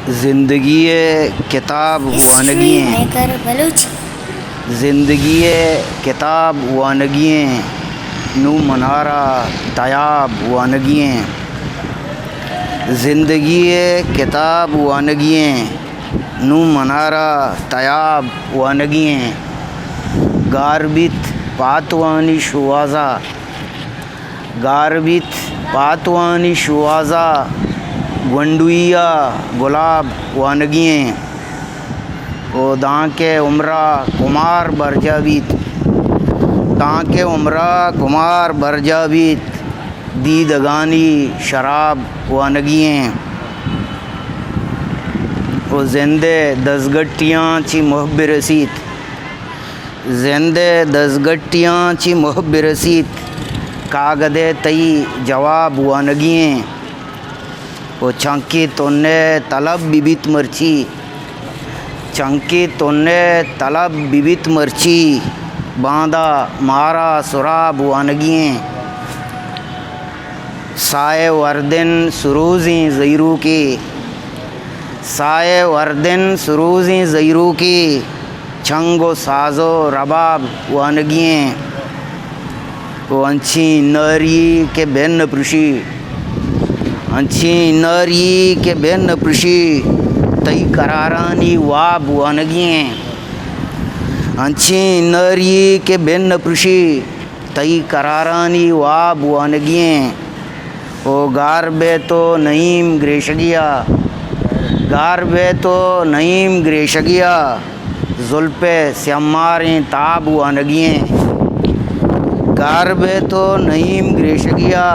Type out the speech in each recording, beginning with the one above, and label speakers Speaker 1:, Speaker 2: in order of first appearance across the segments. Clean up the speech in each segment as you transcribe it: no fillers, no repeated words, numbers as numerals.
Speaker 1: ज़िंदगी किताब वानगियाँ, ज़िंदगी किताब वानगियाँ नू मनारा तयाब वानगियाँ। ज़िंदगी किताब वानगियाँ नू मनारा तयाब वानगियाँ। गारबित पातवानी शुआज़ा, गारबित पातवानी शुआज़ा वंडुइया गुलाब वानगियाँ। ओ दाँके उम्रा कुमार बरजाबित, दाँके उम्रा कुमार बरजाबित दीदगानी शराब वानगियाँ। ओ ज़िंदे दसगट्टियाँ ची मुहब्ब रसीत, ज़िंदे दसगट्टियाँ ची मुहब्ब रसीत कागदे तई जवाब वानगियाँ। ओ चंकी तोन्ने तलब बिबित मर्ची, चंकी तोन्ने तलब बिबित मर्ची बांदा मारा सुराब वानगियाँ। साए वर्दिन सुरूज़ी ज़ईरू की, साए वर्दिन सुरूज़ी ज़ईरू की छंगो साज़ो रबाब वानगियाँ। ओ अंची नरी के बेन प्रुशी, अंची नरी के बेन प्रुशी तई करारानी वाब वानगियाँ। अंची नरी के बेन प्रुशी तई करारानी वाब वानगियाँ। ओ गारबे तो नईम ग्रेशगिया, गारबे तो नईम ग्रेशगिया जुल्पे स्यम्मारें ताब वानगियाँ। गारबे तो नईम ग्रेशगिया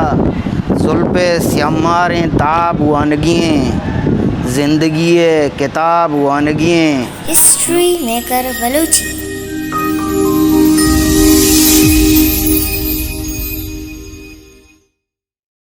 Speaker 1: जुल्पे स्यम्मारें ताब वानगियाँ। ज़िंदगी किताब वानगियाँ।
Speaker 2: History maker Balochi.